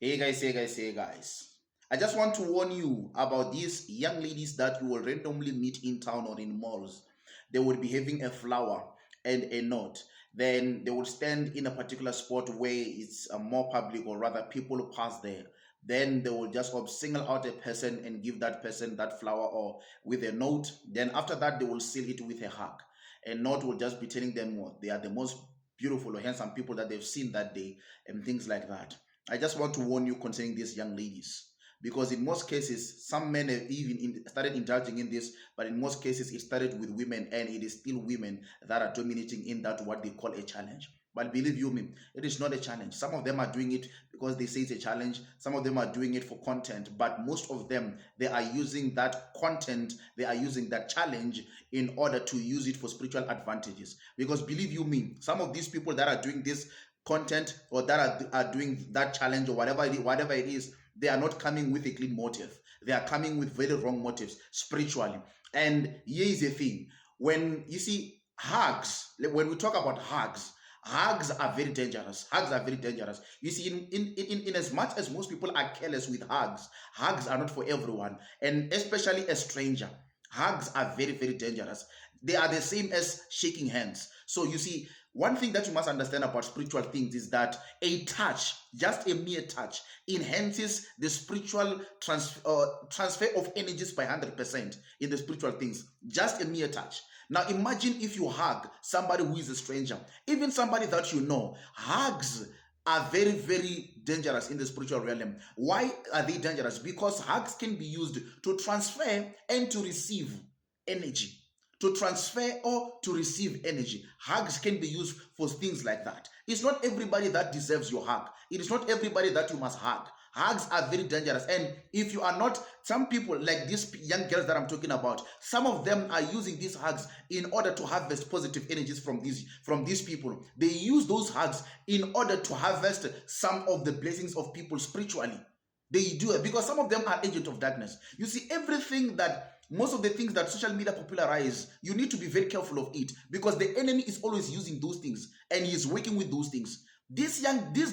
Hey guys. I just want to warn you about these young ladies that you will randomly meet in town or in malls. They will be having a flower and a note. Then they will stand in a particular spot where it's more public, or rather people pass there. Then they will just single out a person and give that person that flower or with a note. Then after that, they will seal it with a hug. A note will just be telling them what they are the most beautiful or handsome people that they've seen that day and things like that. I just want to warn you concerning these young ladies. Because in most cases, some men have even started indulging in this, but in most cases, it started with women, and it is still women that are dominating in that what they call a challenge. But believe you me, it is not a challenge. Some of them are doing it because they say it's a challenge. Some of them are doing it for content, but most of them, they are using that content, they are using that challenge in order to use it for spiritual advantages. Because believe you me, some of these people that are doing this content or that are doing that challenge or whatever it is, they are not coming with a clean motive. They are coming with very wrong motives spiritually. And here is the thing: when you see hugs, when we talk about hugs, hugs are very dangerous. Hugs are very dangerous. You see, in as much as most people are careless with hugs, hugs are not for everyone, and especially a stranger. Hugs are very, very dangerous. They are the same as shaking hands. So you see, one thing that you must understand about spiritual things is that a touch, just a mere touch, enhances the spiritual transfer of energies by 100% in the spiritual things. Just a mere touch. Now imagine if you hug somebody who is a stranger, even somebody that you know. Hugs are very, very dangerous in the spiritual realm. Why are they dangerous? Because hugs can be used to transfer and to receive energy. To transfer or to receive energy. Hugs can be used for things like that. It's not everybody that deserves your hug. It is not everybody that you must hug. Hugs are very dangerous. And if you are not, some people like these young girls that I'm talking about, some of them are using these hugs in order to harvest positive energies from these people. They use those hugs in order to harvest some of the blessings of people spiritually. They do it because some of them are agents of darkness. You see, most of the things that social media popularize, you need to be very careful of it, because the enemy is always using those things and he is working with those things. These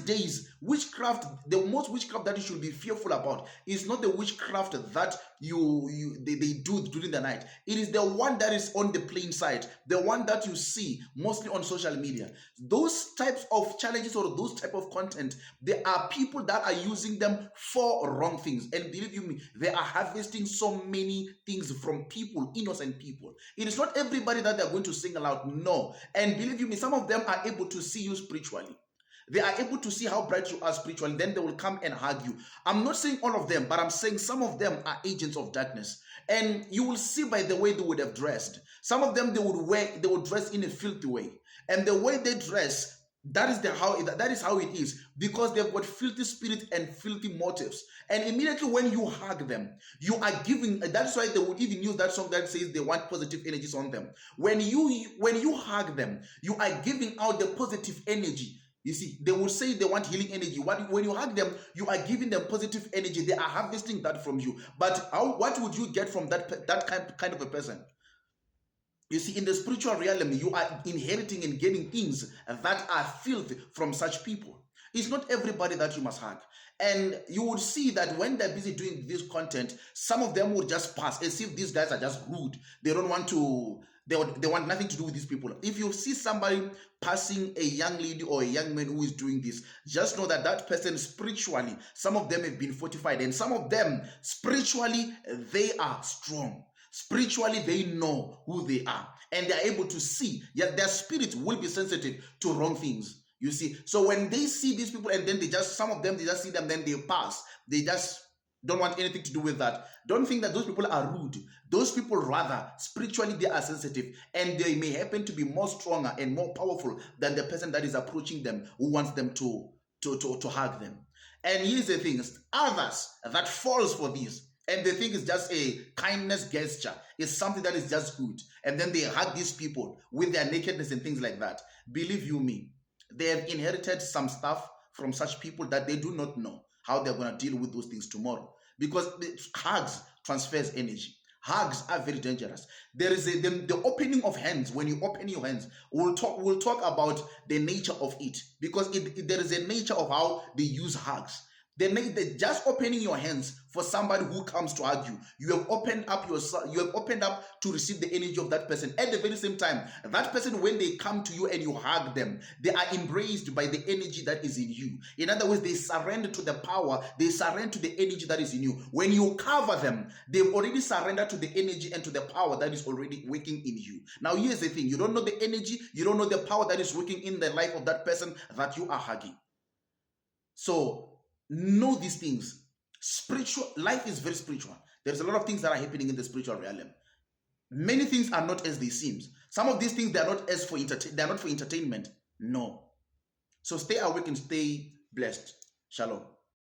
days, witchcraft, the most witchcraft that you should be fearful about is not the witchcraft that they do during the night. It is the one that is on the plain side, the one that you see mostly on social media. Those types of challenges or those type of content, there are people that are using them for wrong things. And believe you me, they are harvesting so many things from people, innocent people. It is not everybody that they're going to single out, no. And believe you me, some of them are able to see you spiritually. They are able to see how bright you are spiritually. Then they will come and hug you. I'm not saying all of them, but I'm saying some of them are agents of darkness. And you will see by the way they would have dressed. Some of them, they would dress in a filthy way. And the way they dress, that is how it is, because they've got filthy spirit and filthy motives. And immediately when you hug them, you are giving. That's why they would even use that song that says they want positive energies on them. When you hug them, you are giving out the positive energy. You see, they will say they want healing energy. When you hug them, you are giving them positive energy. They are harvesting that from you. But what would you get from that kind of a person? You see, in the spiritual realm, you are inheriting and getting things that are filth from such people. It's not everybody that you must hug. And you would see that when they're busy doing this content, some of them would just pass as if these guys are just rude. They don't want to, they want nothing to do with these people. If you see somebody passing a young lady or a young man who is doing this, just know that that person spiritually, some of them have been fortified, and some of them spiritually, they are strong. Spiritually, they know who they are, and they are able to see, yet their spirit will be sensitive to wrong things. You see, so when they see these people and then some of them, they just see them, then they pass. They just don't want anything to do with that. Don't think that those people are rude. Those people, rather, spiritually, they are sensitive, and they may happen to be more stronger and more powerful than the person that is approaching them, who wants them to hug them. And here's the thing: others that falls for this, and they think it's just a kindness gesture, it's something that is just good, and then they hug these people with their nakedness and things like that. Believe you me, they have inherited some stuff from such people that they do not know how they're going to deal with those things tomorrow, because hugs transfers energy. Hugs are very dangerous. There is the opening of hands. When you open your hands, we'll talk about the nature of it, because there is a nature of how they use hugs. They just opening your hands for somebody who comes to hug you. You have opened up yourself. You have opened up to receive the energy of that person. At the very same time, that person, when they come to you and you hug them, they are embraced by the energy that is in you. In other words, they surrender to the power. They surrender to the energy that is in you. When you cover them, they've already surrendered to the energy and to the power that is already working in you. Now, here's the thing: you don't know the energy, you don't know the power that is working in the life of that person that you are hugging. So know these things. Spiritual life is very spiritual. There's a lot of things that are happening in the spiritual realm. Many things are not as they seem. Some of these things, they are not as for they are not for entertainment. No. So stay awake and stay blessed. Shalom.